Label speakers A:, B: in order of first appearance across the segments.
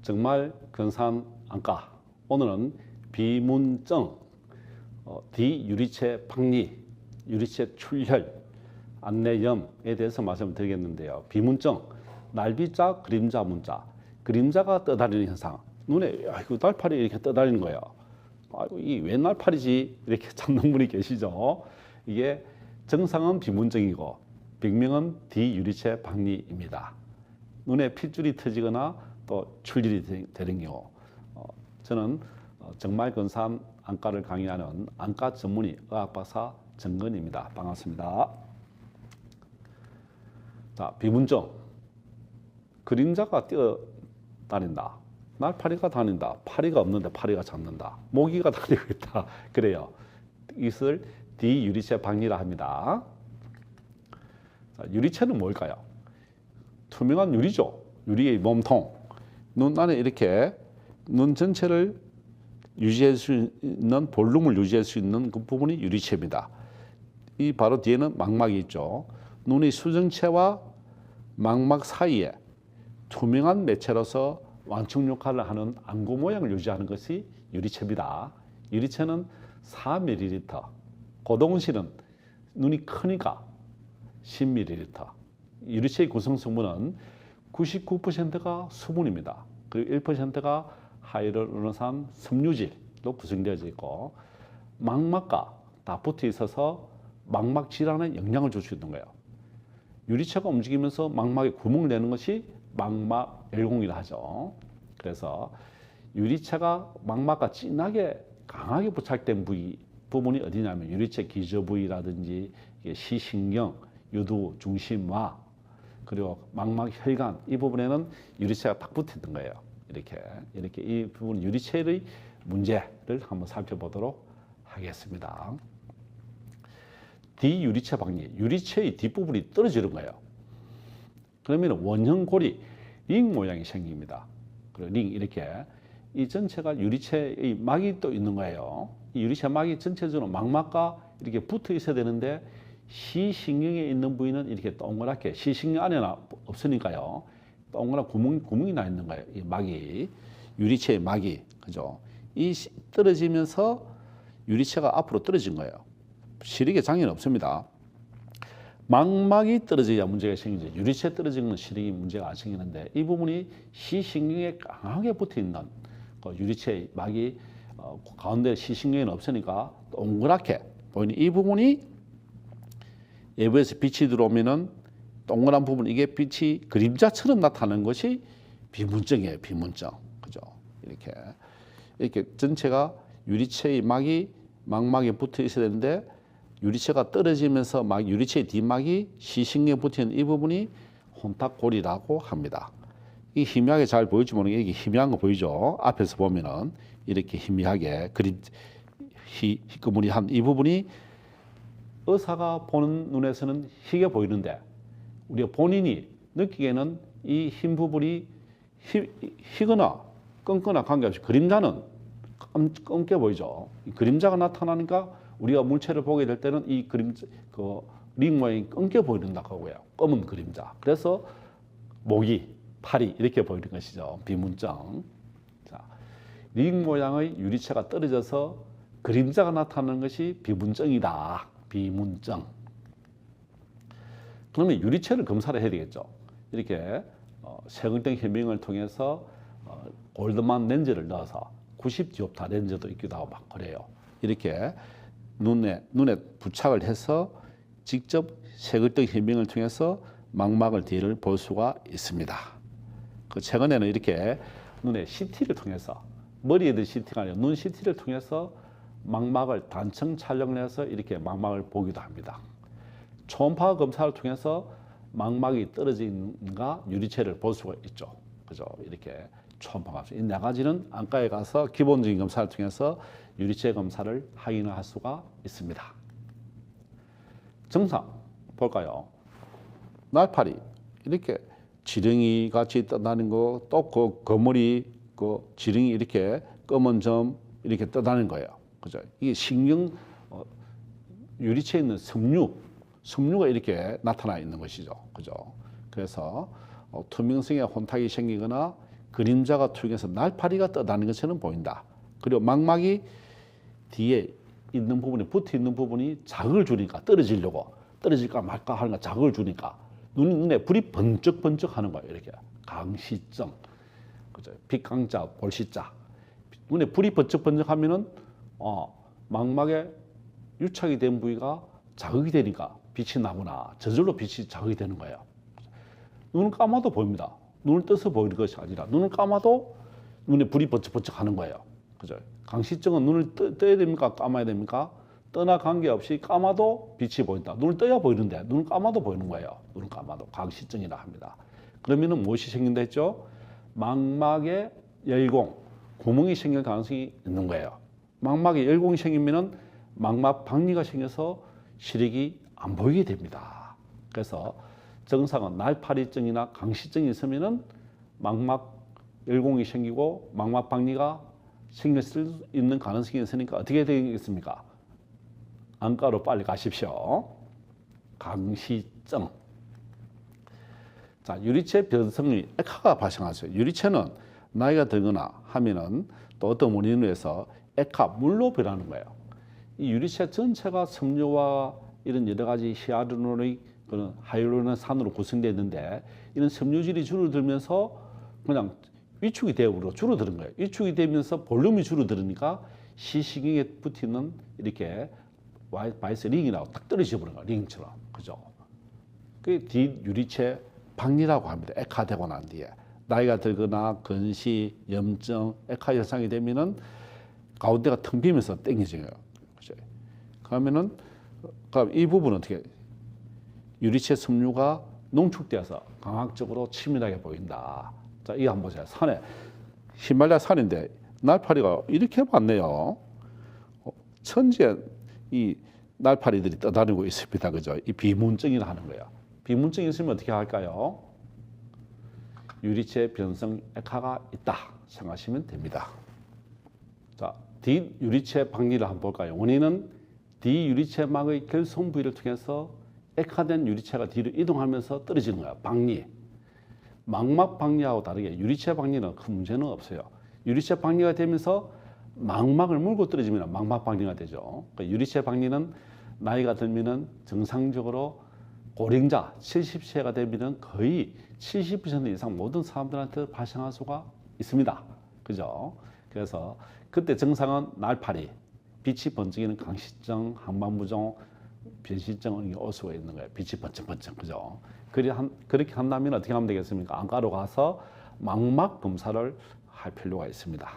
A: 정말 근사한 안과. 오늘은 비문증, D유리체 박리, 유리체 출혈, 안내염에 대해서 말씀을 드리겠는데요. 비문증, 날비자, 그림자, 문자. 그림자가 떠다니는 현상. 눈에 이거 날파리 이렇게 떠다니는 거예요. 아이고, 이 웬 날파리지? 이렇게 찾는 분이 계시죠. 이게 정상은 비문증이고 병명은 D유리체 박리입니다. 눈에 핏줄이 터지거나 또 출혈이 되는 경우. 저는 정말 근사한 안과를 강의하는 안과 전문의 의학박사 정근입니다. 반갑습니다. 자, 비문증. 그림자가 뛰어다닌다. 날파리가 다닌다. 파리가 없는데 파리가 잡는다. 모기가 다니고 있다. 그래요. 이것을 D유리체 박리라 합니다. 자, 유리체는 뭘까요? 투명한 유리죠. 유리의 몸통. 눈 안에 이렇게 눈 전체를 유지할 수 있는 볼륨을 유지할 수 있는 그 부분이 유리체입니다. 이 바로 뒤에는 망막이 있죠. 눈의 수정체와 망막 사이에 투명한 매체로서 완충 역할을 하는 안구 모양을 유지하는 것이 유리체입니다. 유리체는 4ml, 고동실은 눈이 크니까 10ml. 유리체의 구성 성분은 99%가 수분입니다. 그리고 1%가 하이알루론산 섬유질로 구성되어져 있고 망막과 다 붙어 있어서 망막 질환에 영향을 줄 수 있는 거예요. 유리체가 움직이면서 망막에 구멍을 내는 것이 망막 열공이라 하죠. 그래서 유리체가 망막과 진하게 강하게 부착된 부분이 어디냐면 유리체 기저 부위라든지 시신경, 유두, 중심화, 그리고 망막 혈관 이 부분에는 유리체가 딱 붙어 있는 거예요. 이렇게 이 부분 유리체의 문제를 한번 살펴보도록 하겠습니다. D유리체 박리, 유리체의 뒷부분이 떨어지는 거예요. 그러면 원형 고리, 링 모양이 생깁니다. 그리고 링 이렇게 이 전체가 유리체의 막이 또 있는 거예요. 이 유리체 막이 전체적으로 망막과 이렇게 붙어 있어야 되는데 시신경에 있는 부위는 이렇게 동그랗게 시신경 안에는 없으니까요. 동그란 구멍이 나 있는 거예요. 이 막이 유리체의 막이 그죠? 이 떨어지면서 유리체가 앞으로 떨어진 거예요. 시력에 장애는 없습니다. 망막이 떨어져야 문제가 생기죠. 유리체 떨어지는 시력이 문제가 안 생기는데 이 부분이 시신경에 강하게 붙어 있는 유리체의 막이 가운데 시신경에는 없으니까 동그랗게 보이는 이 부분이 외부에서 빛이 들어오면은 동그란 부분 이게 빛이 그림자처럼 나타나는 것이 비문증이에요. 비문증. 그죠? 이렇게 전체가 유리체의 막이 망막에 붙어 있어야 되는데 유리체가 떨어지면서 유리체의 뒷막이 시신경에 붙어 있는 이 부분이 혼탁골이라고 합니다. 이 희미하게 잘 보일지 모르겠는데 이게 희미한 거 보이죠? 앞에서 보면은 이렇게 희미하게 희끄무리한 이 부분이 의사가 보는 눈에서는 희게 보이는데 우리가 본인이 느끼기에는 이 흰 부분이 희거나 검거나 관계없이 그림자는 검게 보이죠. 이 그림자가 나타나니까 우리가 물체를 보게 될 때는 이 그림자, 링 모양이 검게 보인다고 해요. 검은 그림자. 그래서 모기, 파리 이렇게 보이는 것이죠. 비문증. 자, 링 모양의 유리체가 떨어져서 그림자가 나타나는 것이 비문증이다. 비문증. 그러면 유리체를 검사를 해야 되겠죠. 이렇게 색응등 혈맹을 통해서 골드만 렌즈를 넣어서 90디옵터 렌즈도 있기도 하고 막 그래요. 이렇게 눈에 부착을 해서 직접 색을등 혈맹을 통해서 망막을 뒤를 볼 수가 있습니다. 그 최근에는 이렇게 눈에 CT를 통해서 머리에도 CT가 아니라 눈 CT를 통해서 망막을 단층 촬영을 해서 이렇게 망막을 보기도 합니다. 초음파 검사를 통해서 망막이 떨어진가 유리체를 볼 수가 있죠. 그죠? 이렇게 초음파 검사. 이 네 가지는 안과에 가서 기본적인 검사를 통해서 유리체 검사를 확인할 수가 있습니다. 증상 볼까요? 날파리 이렇게 지렁이 같이 떠다니는 거, 또 그 거머리 그 지렁이 이렇게 검은 점 이렇게 떠다니는 거예요. 그죠? 이게 신경 유리체에 있는 섬유가 이렇게 나타나 있는 것이죠. 그죠? 그래서 투명성에 혼탁이 생기거나 그림자가 투영해서 날파리가 떠다니는 것처럼 보인다. 그리고 망막이 뒤에 있는 부분이 붙어 있는 부분이 자극을 주니까 떨어지려고 떨어질까 말까 하는 자극을 주니까 눈에 불이 번쩍번쩍 하는 거예요. 이렇게 강시증, 그죠? 빛강자, 볼시자. 눈에 불이 번쩍번쩍 하면은 망막에 유착이 된 부위가 자극이 되니까 빛이 나구나. 저절로 빛이 자극이 되는 거예요. 눈을 감아도 보입니다. 눈을 떠서 보이는 것이 아니라 눈을 감아도 눈에 불이 번쩍번쩍 하는 거예요. 그죠? 강시증은 눈을 떠야 됩니까? 감아야 됩니까? 떠나 관계없이 감아도 빛이 보인다. 눈을 떠야 보이는데 눈을 감아도 보이는 거예요. 눈을 감아도 강시증이라 합니다. 그러면은 무엇이 생긴다 했죠? 망막에 열공, 구멍이 생길 가능성이 있는 거예요. 망막에 열공이 생기면은 망막 박리가 생겨서 시력이 안 보이게 됩니다. 그래서 증상은 날파리증이나 강시증이 있으면은 망막 열공이 생기고 망막 박리가 생길 수 있는 가능성이 있으니까 어떻게 되겠습니까? 안과로 빨리 가십시오. 강시증. 자, 유리체 변성이 액화가 발생하죠. 유리체는 나이가 들거나 하면은 또 어떤 원인으로 해서 액화, 물로 변하는 거예요. 이 유리체 전체가 섬유와 이런 여러 가지 히알루로닉, 그런 하이루론산으로 구성되어 있는데 이런 섬유질이 줄어들면서 그냥 위축이 되어버려 줄어드는 거예요. 위축이 되면서 볼륨이 줄어들으니까 시신경에 붙이는 이렇게 바이스 링이라고 딱 떨어져 버린 거예요. 링처럼. 그죠? 그게 뒷유리체 박리라고 합니다. 액화되고 난 뒤에. 나이가 들거나 근시, 염증, 액화 현상이 되면은 가운데가 텅 비면서 땡겨져요. 그죠? 그러면은 이 부분은 어떻게 유리체 섬유가 농축되어서 강압적으로 치밀하게 보인다. 자, 이거 한번 보세요. 산에 히말라야 산인데 날파리가 이렇게 많네요. 천지에 이 날파리들이 떠다니고 있습니다. 그죠? 이 비문증이라 하는 거예요. 비문증이 있으면 어떻게 할까요? 유리체 변성 액화가 있다 생각하시면 됩니다. 자, 뒷유리체 박리를 한번 볼까요? 원인은 뒷유리체막의 결손 부위를 통해서 액화된 유리체가 뒤로 이동하면서 떨어지는 거야. 박리. 망막 박리하고 다르게 유리체 박리는 큰 문제는 없어요. 유리체 박리가 되면서 망막을 물고 떨어지면 망막 박리가 되죠. 그러니까 유리체 박리는 나이가 들면은 정상적으로 고령자 70세가 되면은 거의 70% 이상 모든 사람들한테 발생할 수가 있습니다. 그죠? 그래서 그때 증상은 날파리, 빛이 번쩍이는 강시증, 항반부종, 변시증이 올 수가 있는 거예요. 빛이 번쩍번쩍. 그죠? 그렇게 한다면 어떻게 하면 되겠습니까? 안과로 가서 망막 검사를 할 필요가 있습니다.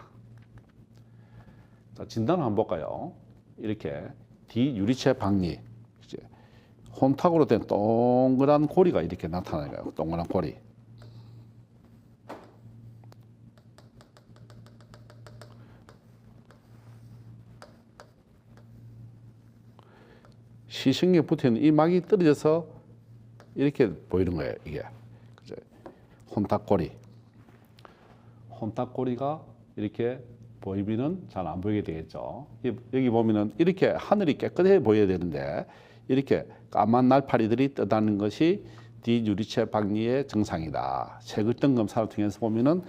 A: 자, 진단을 한번 볼까요? 이렇게 뒷유리체 박리, 이제 혼탁으로 된 동그란 고리가 이렇게 나타나요. 동그란 고리. 시신경에 붙어있는 이 막이 떨어져서 이렇게 보이는 거예요. 이게 혼탁고리. 혼탁고리가 이렇게 보이면은 잘 안 보이게 되겠죠. 여기 보면은 이렇게 하늘이 깨끗해 보여야 되는데 이렇게 까만 날파리들이 떠다니는 것이 뒷유리체 박리의 증상이다. 색을등 검사를 통해서 보면은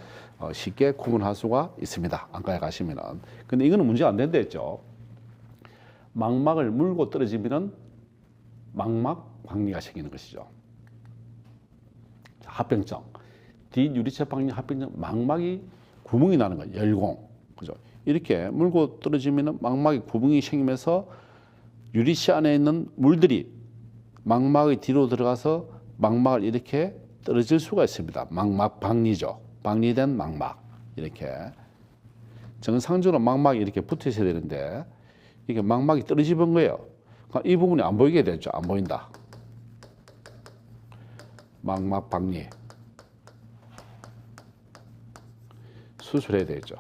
A: 쉽게 구분할 수가 있습니다. 안과에 가시면은. 근데 이거는 문제가 안 된다 했죠. 망막을 물고 떨어지면은 망막 박리가 생기는 것이죠. 합병증. 뒷유리체 박리 합병증, 망막이 구멍이 나는 거예요. 열공. 그죠? 이렇게 물고 떨어지면은 망막에 구멍이 생기면서 유리체 안에 있는 물들이 망막의 뒤로 들어가서 망막을 이렇게 떨어질 수가 있습니다. 망막 박리죠. 박리된 망막. 이렇게. 정상적으로 망막이 이렇게 붙어 있어야 되는데 이게 망막이 떨어지는 거예요. 이 부분이 안 보이게 되죠. 안 보인다. 망막 박리. 수술해야 되죠.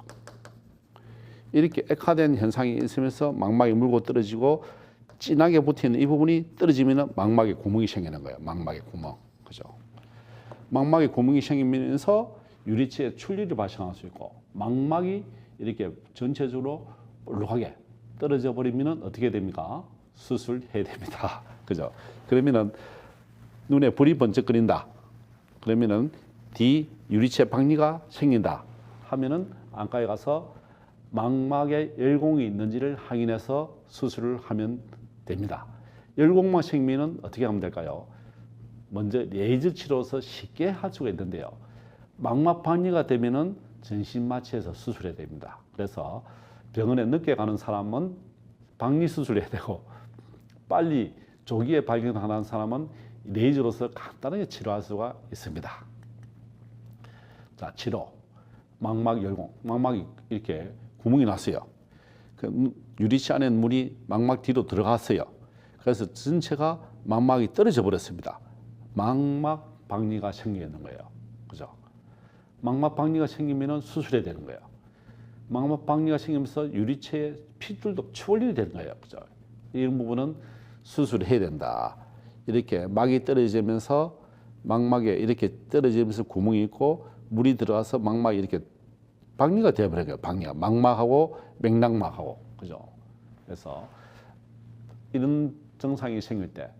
A: 이렇게 액화된 현상이 있으면서 망막이 물고 떨어지고 진하게 붙어있는 이 부분이 떨어지면 망막에 구멍이 생기는 거예요. 망막에 구멍. 그죠? 망막에 구멍이 생기면서 유리체에 출혈이 발생할 수 있고 망막이 이렇게 전체적으로 볼록하게 떨어져 버리면 어떻게 됩니까? 수술해야 됩니다. 그죠? 그러면은 눈에 불이 번쩍거린다. 그러면은 D. 유리체 박리가 생긴다 하면은 안과에 가서 망막에 열공이 있는지를 확인해서 수술을 하면 됩니다. 열공막 생기면 어떻게 하면 될까요? 먼저 레이저 치료로서 쉽게 할 수가 있는데요. 망막 박리가 되면은 전신 마취해서 수술해야 됩니다. 그래서 병원에 늦게 가는 사람은 박리 수술해야 되고 빨리 조기에 발견하는 사람은 레이저로서 간단하게 치료할 수가 있습니다. 자, 치료. 망막 열공. 망막이 이렇게 구멍이 났어요. 그 유리체 안에 물이 망막 뒤로 들어갔어요. 그래서 전체가 망막이 떨어져 버렸습니다. 망막 박리가 생기는 거예요. 그죠? 망막 박리가 생기면 수술해야 되는 거예요. 망막 박리가 생기면서 유리체의 핏줄도 추월이 되는 거예요. 그죠? 이런 부분은 수술을 해야 된다. 이렇게 막이 떨어지면서 망막에 이렇게 떨어지면서 구멍이 있고 물이 들어가서 망막이 이렇게 박리가 되어버려요. 박리가 망막하고 맥락막하고 그죠? 그래서 이런 증상이 생길 때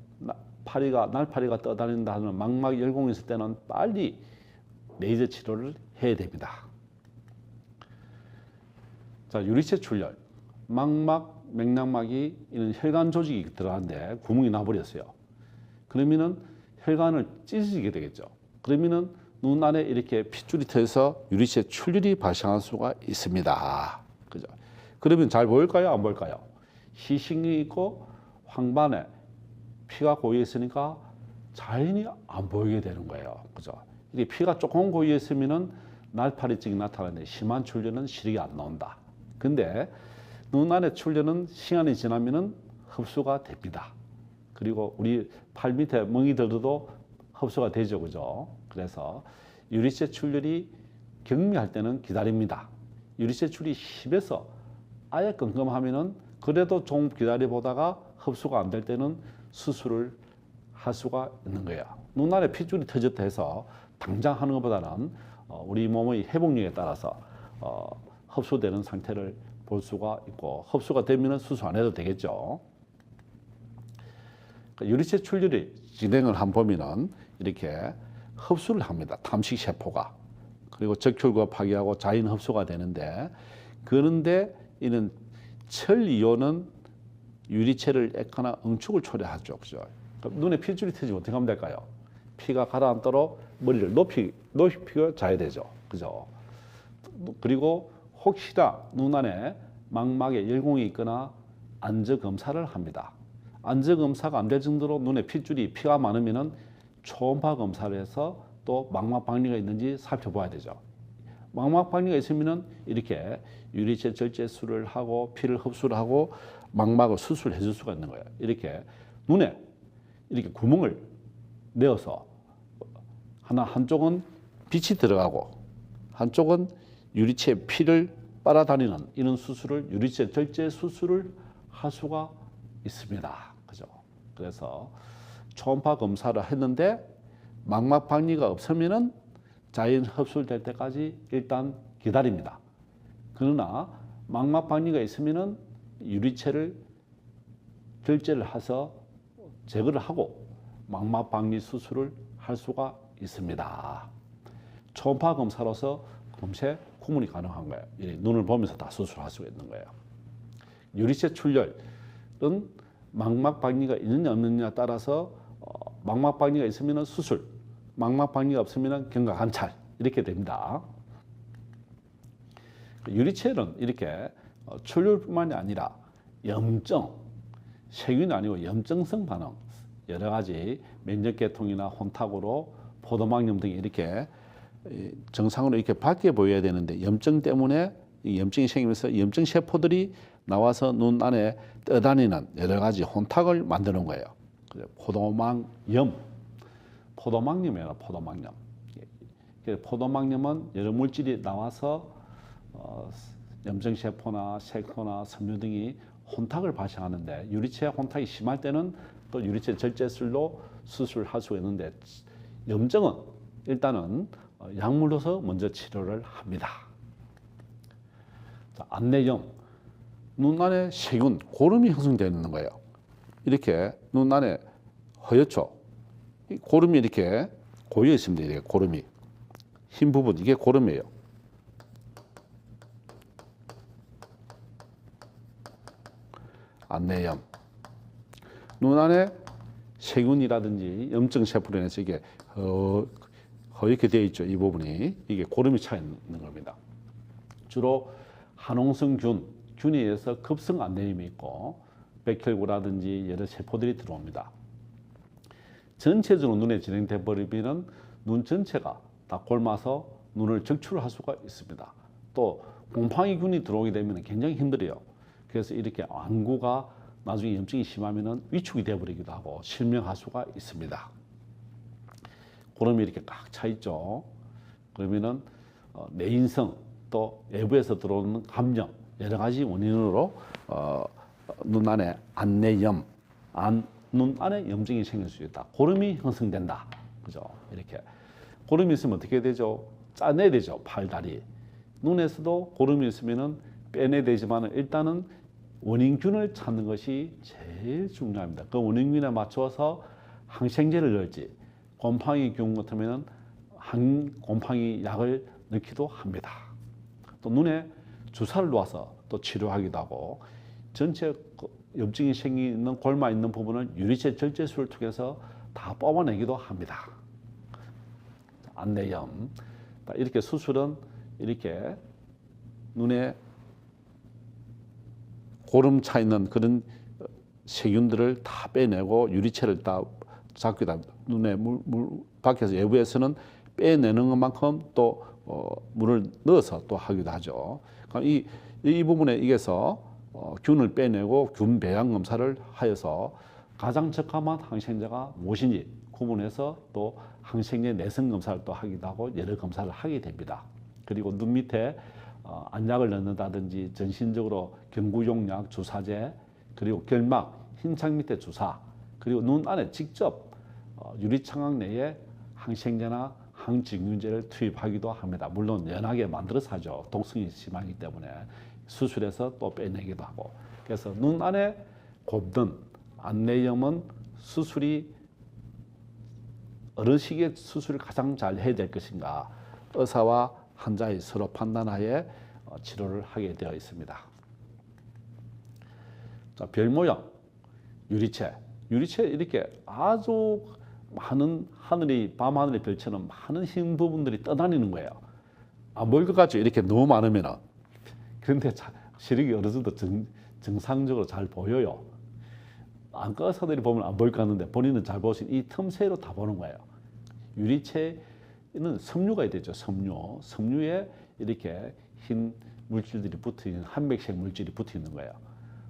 A: 날파리가 떠다닌다 하는 망막 열공이 있을 때는 빨리 레이저 치료를 해야 됩니다. 자, 유리체 출혈, 망막, 맥락막이 이런 혈관 조직이 들어가는데 구멍이 나버렸어요. 그러면은 혈관을 찢어지게 되겠죠. 그러면은 눈 안에 이렇게 핏줄이 트여서 유리체 출혈이 발생할 수가 있습니다. 그죠? 그러면 잘 보일까요? 안 보일까요? 희싱이 있고 황반에 피가 고여 있으니까 자연히 안 보이게 되는 거예요. 그죠? 이게 피가 조금 고여 있으면은 날파리증이 나타나는데 심한 출혈은 시력이 안 나온다. 근데 눈 안에 출혈은 시간이 지나면은 흡수가 됩니다. 그리고 우리 팔 밑에 멍이 들어도 흡수가 되죠. 그죠? 그래서 유리체 출혈이 경미할 때는 기다립니다. 유리체 출혈이 심해서 아예 끔끔하면은 그래도 좀 기다려 보다가 흡수가 안 될 때는 수술을 할 수가 있는 거예요. 눈 안에 핏줄이 터졌다 해서 당장 하는 것보다는 우리 몸의 회복력에 따라서 흡수되는 상태를 볼 수가 있고 흡수가 되면 수술 안 해도 되겠죠. 유리체 출혈이 진행을 한 보면은 이렇게 흡수를 합니다. 탐식 세포가. 그리고 적혈구가 파괴하고 자연 흡수가 되는데 그런데 이는 철 이온은 유리체를 액거나 응축을 초래하죠. 그죠? 눈에 핏줄이 터지면 어떻게 하면 될까요? 피가 가라앉도록 머리를 높이 자야 되죠. 그죠? 그리고 혹시나 눈 안에 망막에 열공이 있거나 안저 검사를 합니다. 안저 검사가 안 될 정도로 눈에 핏줄이 피가 많으면은 초음파 검사를 해서 또 망막 박리가 있는지 살펴봐야 되죠. 망막 박리가 있으면은 이렇게 유리체 절제술을 하고 피를 흡수를 하고 망막을 수술해 줄 수가 있는 거예요. 이렇게 눈에 이렇게 구멍을 내어서 한쪽은 빛이 들어가고 한쪽은 유리체 피를 빨아다니는 이런 수술을 유리체 절제 수술을 할 수가 있습니다. 그죠? 그래서 초음파 검사를 했는데 망막 박리가 없으면은 자연 흡수될 때까지 일단 기다립니다. 그러나 망막 박리가 있으면은 유리체를 절제를 해서 제거를 하고 망막 박리 수술을 할 수가 있습니다. 초음파 검사로서 금세 구분이 가능한 거예요. 눈을 보면서 다 수술할 수가 있는 거예요. 유리체 출혈은 망막 박리가 있느냐 없느냐에 따라서 망막 박리가 있으면 수술, 망막 박리가 없으면 경과 관찰 이렇게 됩니다. 유리체는 이렇게 출혈뿐만이 아니라 염증, 세균이 아니고 염증성 반응, 여러 가지 면역계통이나 혼탁으로 포도막염 등이 이렇게 정상으로 이렇게 밝게 보여야 되는데 염증 때문에 염증이 생기면서 염증 세포들이 나와서 눈 안에 떠다니는 여러 가지 혼탁을 만드는 거예요. 포도막염, 포도막염이에요. 포도막염. 포도막염은 여러 물질이 나와서 염증 세포나 세포나 섬유 등이 혼탁을 발생하는데 유리체 혼탁이 심할 때는 또 유리체 절제술로 수술할 수 있는데 염증은 일단은 약물로서 먼저 치료를 합니다. 자, 안내염, 눈 안에 세균, 고름이 형성되어 있는 거예요. 이렇게 눈 안에 허옇죠. 고름이 이렇게 고여 있습니다. 이렇게 고름이. 흰 부분 이게 고름이에요. 안내염. 눈 안에 세균이라든지 염증 세포로 인해서 이게 허옇게 되어 있죠. 이 부분이 이게 고름이 차 있는 겁니다. 주로 한홍성균, 균에 의해서 급성 안내염이 있고 백혈구라든지 여러 세포들이 들어옵니다. 전체적으로 눈에 진행돼 버리면 눈 전체가 다 곪아서 눈을 적출할 수가 있습니다. 또 곰팡이균이 들어오게 되면 굉장히 힘들어요. 그래서 이렇게 안구가 나중에 염증이 심하면 위축이 되어버리기도 하고 실명할 수가 있습니다. 고름이 이렇게 꽉 차 있죠. 그러면은 내인성 또 외부에서 들어오는 감염 여러 가지 원인으로 눈 안에 안내염, 눈 안에 염증이 생길 수 있다. 고름이 형성된다. 그죠? 이렇게 고름이 있으면 어떻게 되죠? 짜내야 되죠. 팔, 다리. 눈에서도 고름이 있으면은 빼내야 되지만 일단은 원인균을 찾는 것이 제일 중요합니다. 그 원인균에 맞춰서 항생제를 넣을지 곰팡이균 같으면 곰팡이 약을 넣기도 합니다. 또 눈에 주사를 놓아서 또 치료하기도 하고 전체 염증이 생기는 골마 있는 부분을 유리체 절제술을 통해서 다 뽑아내기도 합니다. 안내염 이렇게 수술은 이렇게 눈에 고름 차 있는 그런 세균들을 다 빼내고 유리체를 다 잡기도 합니다. 눈에 물 밖에서 외부에서는 빼내는 것만큼 또 물을 넣어서 또 하기도 하죠. 그럼 이 부분에 의해서 균을 빼내고 균 배양 검사를 하여서 가장 적합한 항생제가 무엇인지 구분해서 또 항생제 내성 검사를 또 하기도 하고 여러 검사를 하게 됩니다. 그리고 눈 밑에 안약을 넣는다든지 전신적으로 경구용 약, 주사제, 그리고 결막, 흰창 밑에 주사, 그리고 눈 안에 직접 유리창학 내에 항생제나 항증균제를 투입하기도 합니다. 물론 연하게 만들어서 하죠. 독성이 심하기 때문에 수술해서 또 빼내기도 하고. 그래서 눈 안에 곱든 안내염은 수술이 어느 시기에 수술을 가장 잘 해야 될 것인가 의사와 환자의 서로 판단하에 치료를 하게 되어 있습니다. 자, 별 모양 유리체 이렇게 아주 많은 하늘이 밤하늘의 별처럼 많은 흰 부분들이 떠다니는 거예요. 안 보일 것 같죠? 이렇게 너무 많으면은. 그런데 시력이 어느 정도 정상적으로 잘 보여요. 안과 의사들이 보면 안 보일 것 같는데 본인은 잘 보신 이 틈새로 다 보는 거예요. 유리체는 섬유가 되죠. 섬유에 이렇게 흰 물질들이 붙어 있는 한백색 물질이 붙어 있는 거예요.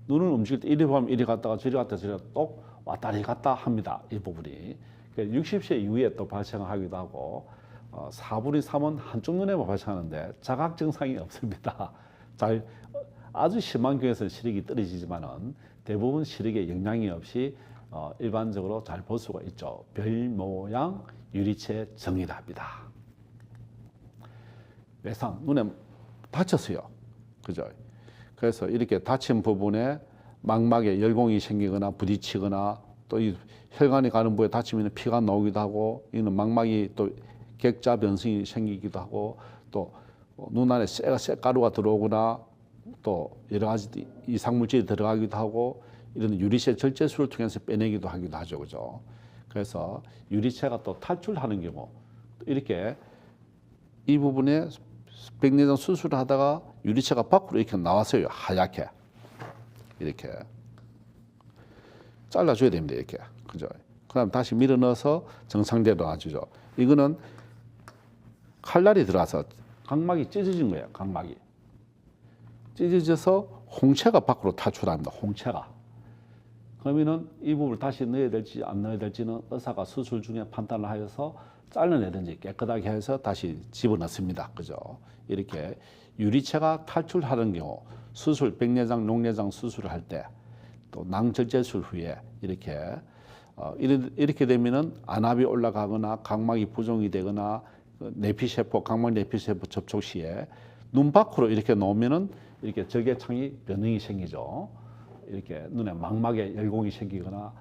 A: 눈을 움직일 때 이리 보면 이리 갔다가 저리 갔다 저리 갔다 또 왔다리 갔다 합니다. 이 부분이. 60세 이후에 또 발생하기도 하고 4분의 3은 한쪽 눈에만 발생하는데 자각 증상이 없습니다. 아주 심한 경우에서는 시력이 떨어지지만은 대부분 시력에 영향이 없이 일반적으로 잘 볼 수가 있죠. 별 모양 유리체 정의라 합니다. 외상 눈에 다쳤어요. 그죠? 그래서 이렇게 다친 부분에 망막에 열공이 생기거나 부딪히거나 또 이 혈관이 가는 부에 다치면 피가 나오기도 하고 이는 망막이 또 객자 변성이 생기기도 하고 또 눈 안에 쇳가루가 들어오거나 또 여러 가지 이상물질이 들어가기도 하고 이런 유리체 절제술을 통해서 빼내기도 하기도 하죠. 그죠? 그래서 유리체가 또 탈출하는 경우 이렇게 이 부분에 백내장 수술을 하다가 유리체가 밖으로 이렇게 나왔어요. 하얗게 이렇게 잘라줘야 됩니다. 이렇게 그죠? 그다음 다시 밀어 넣어서 정상대로 놔주죠. 이거는 칼날이 들어와서 각막이 찢어진 거예요. 각막이 찢어져서 홍채가 밖으로 탈출합니다. 홍채가. 그러면은 이 부분을 다시 넣어야 될지 안 넣어야 될지는 의사가 수술 중에 판단을 하여서 잘라내든지 깨끗하게 해서 다시 집어넣습니다. 그죠? 이렇게 유리체가 탈출하는 경우 수술, 백내장, 녹내장 수술을 할 때 또 낭절제술 후에 이렇게 되면은 안압이 올라가거나 각막이 부종이 되거나 내피세포, 각막 내피세포 접촉 시에 눈 밖으로 이렇게 놓으면은 이렇게 적외창이 변형이 생기죠. 이렇게 눈에 망막에 열공이 생기거나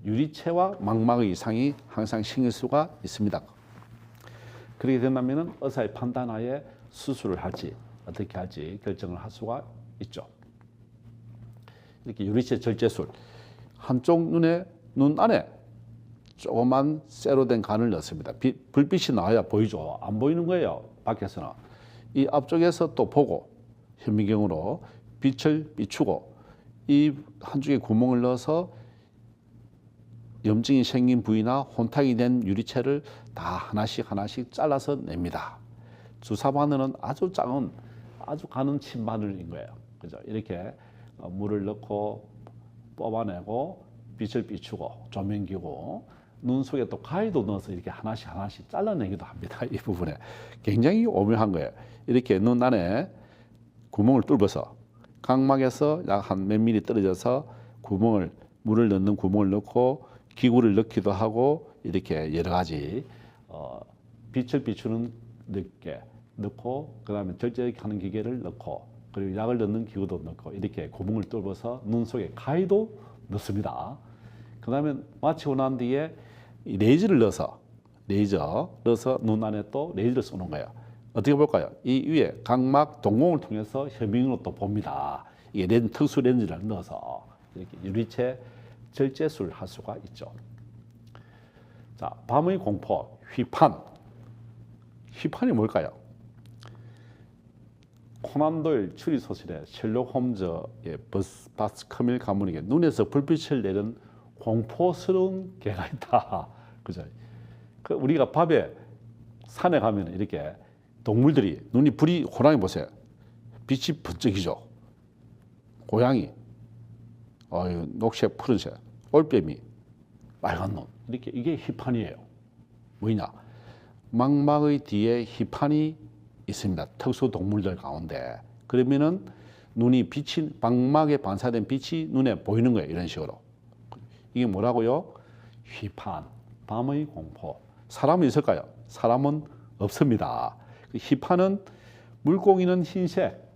A: 유리체와 망막의 이상이 항상 생길 수가 있습니다. 그렇게 된다면 의사의 판단하에 수술을 할지 어떻게 할지 결정을 할 수가 있죠. 이렇게 유리체 절제술, 한쪽 눈 안에 조그만 쇠로 된 관을 넣습니다. 불빛이 나와야 보이죠. 안 보이는 거예요. 밖에서는. 이 앞쪽에서 또 보고 현미경으로 빛을 비추고 이 한쪽에 구멍을 넣어서 염증이 생긴 부위나 혼탁이 된 유리체를 다 하나씩 잘라서 냅니다. 주사 바늘은 아주 작은, 아주 가는 침 바늘인 거예요. 그죠? 이렇게 물을 넣고 뽑아내고 빛을 비추고 조명 켜고 눈 속에 또 가위도 넣어서 이렇게 하나씩 잘라내기도 합니다. 이 부분에 굉장히 오묘한 거예요. 이렇게 눈 안에 구멍을 뚫어서 각막에서 약 한 몇 미리 떨어져서 물을 넣는 구멍을 넣고 기구를 넣기도 하고 이렇게 여러 가지 빛을 비추는 게 넣고 그다음에 절제하는 기계를 넣고 그리고 약을 넣는 기구도 넣고 이렇게 구멍을 뚫어서 눈 속에 가위도 넣습니다. 그다음에 마치고 난 뒤에 레이저를 넣어서 눈 안에 또 레이저를 쏘는 거예요. 어떻게 볼까요? 이 위에 각막 동공을 통해서 현미경으로 또 봅니다. 이게 특수 렌즈를 넣어서 이렇게 유리체 절제술을 할 수가 있죠. 자, 밤의 공포, 휘판. 휘판이 뭘까요? 코난 도일 추리소설에 셜록 홈즈의 바스커밀 가문에게 눈에서 불빛을 내는 공포스러운 개가 있다. 그죠? 우리가 밤에 산에 가면 이렇게 동물들이 불이 호랑이 보세요. 빛이 번쩍이죠. 고양이, 녹색, 푸른색, 올빼미, 빨간 눈 이렇게 이게 희판이에요. 뭐냐? 망막의 뒤에 희판이 있습니다. 특수 동물들 가운데. 그러면은 망막에 반사된 빛이 눈에 보이는 거예요. 이런 식으로. 이게 뭐라고요? 휘판, 밤의 공포. 사람은 있을까요? 사람은 없습니다. 휘판은 물고기는 흰색,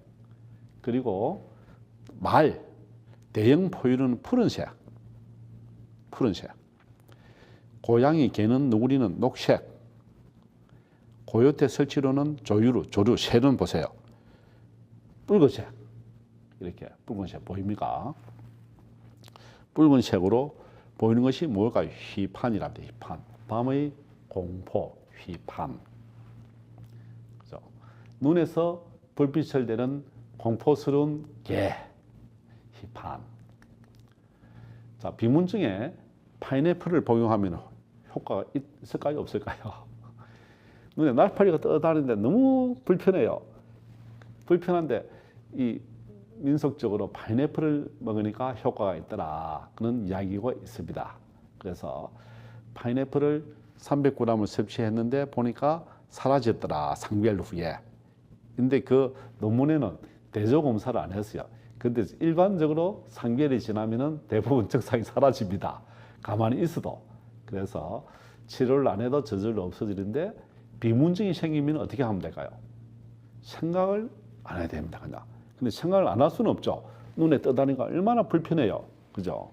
A: 그리고 대형 포유류는 푸른색, 고양이, 개는, 너구리는 녹색, 고요태, 설치류는 조류, 새는 보세요. 붉은색, 이렇게 붉은색 보입니까? 붉은색으로 보이는 것이 뭘까요? 휘판이랍니다. 휘판. 밤의 공포, 휘판. 그죠? 눈에서 불빛을 내는 공포스러운 개, 휘판. 자, 비문증에 파인애플을 복용하면 효과가 있을까요? 없을까요? 눈에 날파리가 떠다니는데 너무 불편해요. 불편한데 이 민속적으로 파인애플을 먹으니까 효과가 있더라. 그런 이야기가 있습니다. 그래서 파인애플을 300g을 섭취했는데 보니까 사라졌더라. 상비할 후에. 근데 그 논문에는 대조 검사를 안 했어요. 근데 일반적으로 상비일이 지나면은 대부분 증상이 사라집니다. 가만히 있어도. 그래서 치료를 안 해도 저절로 없어지는데 비문증이 생기면 어떻게 하면 될까요? 생각을 안 해야 됩니다. 그냥. 근데 생각을 안 할 수는 없죠. 눈에 떠다니니까 얼마나 불편해요. 그죠?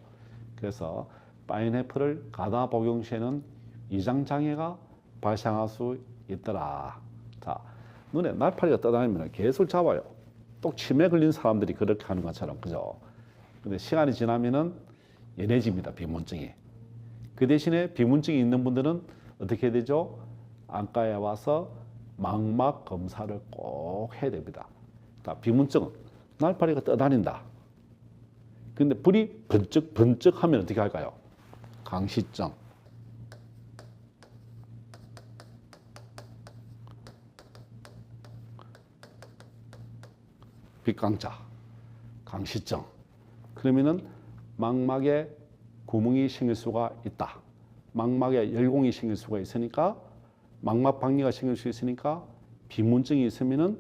A: 그래서 파인애플을 가다 복용 시에는 이장 장애가 발생할 수 있더라. 자, 눈에 날파리가 떠다니면 계속 잡아요. 또 치매 걸린 사람들이 그렇게 하는 것처럼. 그죠? 근데 시간이 지나면은 연해집니다. 비문증이. 그 대신에 비문증이 있는 분들은 어떻게 해야 되죠? 안과에 와서 망막 검사를 꼭 해야 됩니다. 비문증은 날파리가 떠다닌다. 근데 불이 번쩍 하면 어떻게 할까요? 강시증. 빛강자. 강시증. 그러면은 망막에 구멍이 생길 수가 있다. 망막에 열공이 생길 수가 있으니까 망막 박리가 생길 수 있으니까 비문증이 있으면은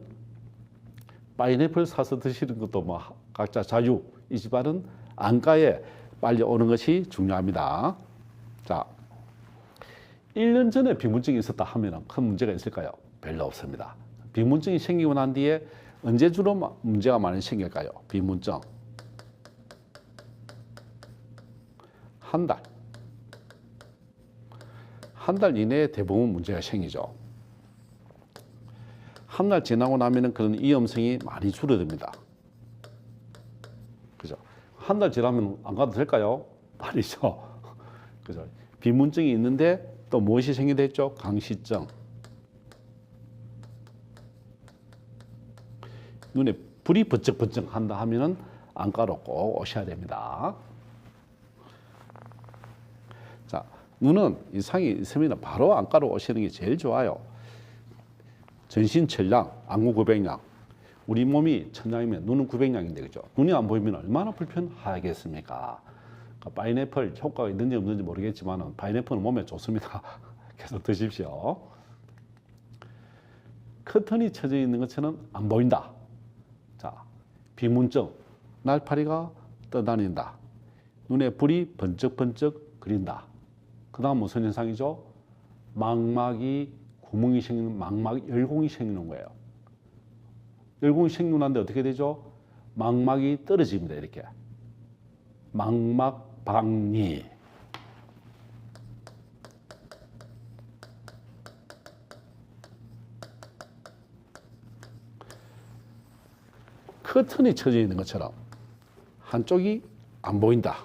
A: 파인애플 사서 드시는 것도 뭐 각자 자유이지만은 안과에 빨리 오는 것이 중요합니다. 자, 1년 전에 비문증이 있었다 하면은 큰 문제가 있을까요? 별로 없습니다. 비문증이 생기고 난 뒤에 언제 주로 문제가 많이 생길까요? 비문증. 한 달 이내에 대부분 문제가 생기죠. 한 달 지나고 나면은 그런 위험성이 많이 줄어듭니다. 그죠? 한 달 지나면 안 가도 될까요? 아니죠. 그죠? 비문증이 있는데 또 무엇이 생기게 됐죠? 강시증. 눈에 불이 번쩍번쩍 한다 하면은 안과로 꼭 오셔야 됩니다. 자, 눈은 이상이 있으면 바로 안과로 오시는 게 제일 좋아요. 전신천량, 안구구백량. 우리 몸이 천량이면 눈은 구백량인데 그죠? 눈이 안 보이면 얼마나 불편하겠습니까? 그러니까 파인애플 효과가 있는지 없는지 모르겠지만 파인애플은 몸에 좋습니다. 계속 드십시오. 커튼이 쳐져 있는 것처럼 안 보인다. 자, 비문증, 날파리가 떠다닌다. 눈에 불이 번쩍번쩍 그린다. 그 다음 무슨 현상이죠? 망막이 구멍이 생기는 망막 열공이 생기는 거예요. 열공이 생기고 난데 어떻게 되죠? 망막이 떨어집니다. 이렇게 망막박리. 커튼이 쳐져 있는 것처럼 한쪽이 안 보인다.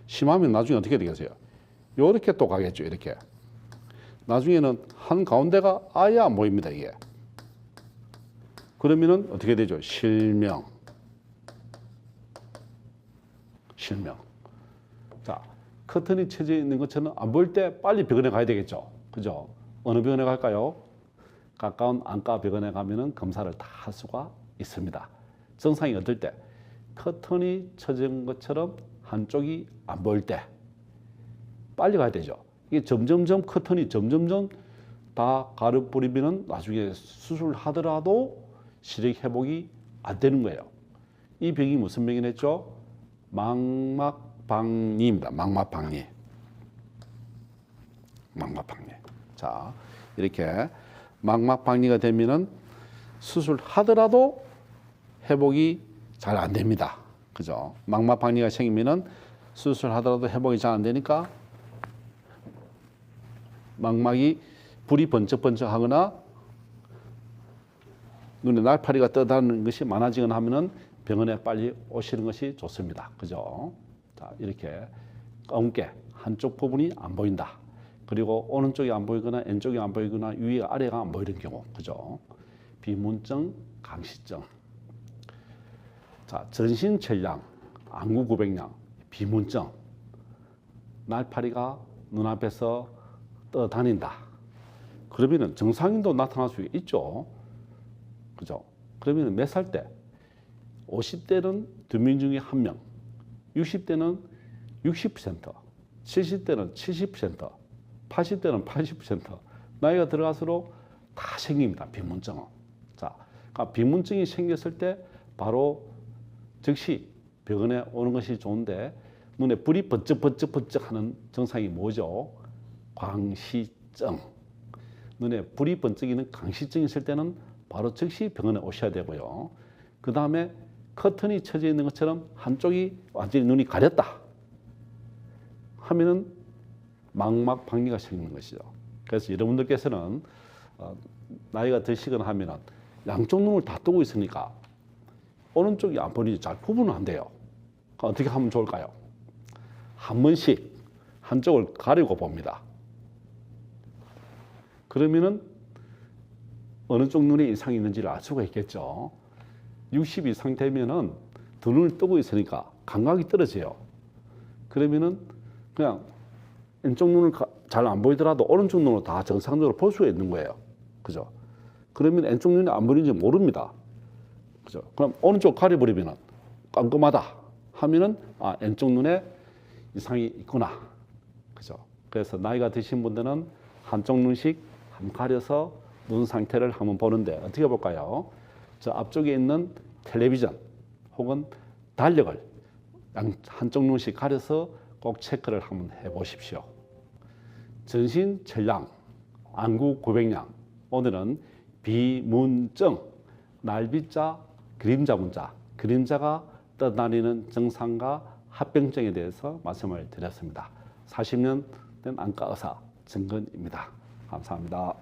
A: 심하면 나중에 어떻게 되겠어요? 이렇게 또 가겠죠. 이렇게. 나중에는 한 가운데가 아예 안 보입니다. 이게. 그러면은 어떻게 되죠? 실명. 실명. 자, 커튼이 쳐져 있는 것처럼 안 보일 때 빨리 병원에 가야 되겠죠. 그죠? 어느 병원에 갈까요? 가까운 안과 병원에 가면은 검사를 다 할 수가 있습니다. 증상이 어떨 때? 커튼이 쳐진 것처럼 한쪽이 안 보일 때 빨리 가야 되죠. 이게 점점점 커튼이 점점점 다 가려버리면은 나중에 수술하더라도 시력 회복이 안 되는 거예요. 이 병이 무슨 병이 냈죠? 망막박리입니다. 망막박리. 망막박리. 자, 이렇게 망막박리가 되면은 수술하더라도 회복이 잘 안 됩니다. 그죠? 망막박리가 생기면은 수술하더라도 회복이 잘 안 되니까 망막이 불이 번쩍번쩍하거나 눈에 날파리가 떠다니는 것이 많아지거나 하면은 병원에 빨리 오시는 것이 좋습니다. 그죠? 자, 이렇게 검게 한쪽 부분이 안 보인다. 그리고 오른쪽이 안 보이거나 왼쪽이 안 보이거나 위에 아래가 안 보이는 경우. 그죠? 비문증, 강시증. 자, 전신천량, 안구구백량, 비문증. 날파리가 눈앞에서 떠다닌다. 그러면은 정상인도 나타날 수 있죠. 그죠? 그러면 몇 살 때? 50대는 2명 중에 1명, 60대는 60%, 70대는 70%, 80대는 80%. 나이가 들어갈수록 다 생깁니다. 비문증은. 자, 그러니까 비문증이 생겼을 때 바로 즉시 병원에 오는 것이 좋은데 눈에 불이 번쩍번쩍번쩍 하는 증상이 뭐죠? 광시증. 눈에 불이 번쩍이는 강시증이 있을 때는 바로 즉시 병원에 오셔야 되고요. 그 다음에 커튼이 쳐져 있는 것처럼 한쪽이 완전히 눈이 가렸다 하면은 망막박리가 생기는 것이죠. 그래서 여러분들께서는 나이가 드시거나 하면은 양쪽 눈을 다 뜨고 있으니까 오른쪽이 안 보이는지 잘 구분은 안 돼요. 어떻게 하면 좋을까요? 한 번씩 한쪽을 가리고 봅니다. 그러면은 어느 쪽 눈에 이상이 있는지를 알 수가 있겠죠. 60 이상 되면은 두 눈을 뜨고 있으니까 감각이 떨어져요. 그러면은 그냥 왼쪽 눈을 잘 안 보이더라도 오른쪽 눈으로 다 정상적으로 볼 수가 있는 거예요. 그죠? 그러면 왼쪽 눈이 안 보이는지 모릅니다. 그죠? 그럼 오른쪽 가려버리면은 깜깜하다 하면은 아, 왼쪽 눈에 이상이 있구나. 그죠? 그래서 나이가 드신 분들은 한쪽 눈씩 한번 가려서 눈 상태를 한번 보는데 어떻게 볼까요? 저 앞쪽에 있는 텔레비전 혹은 달력을 한쪽 눈씩 가려서 꼭 체크를 한번 해보십시오. 전신천량, 안구구백량. 오늘은 비문증, 날비자, 그림자 문자, 그림자가 떠다니는 증상과 합병증에 대해서 말씀을 드렸습니다. 40년 된 안과 의사 정근입니다. 감사합니다.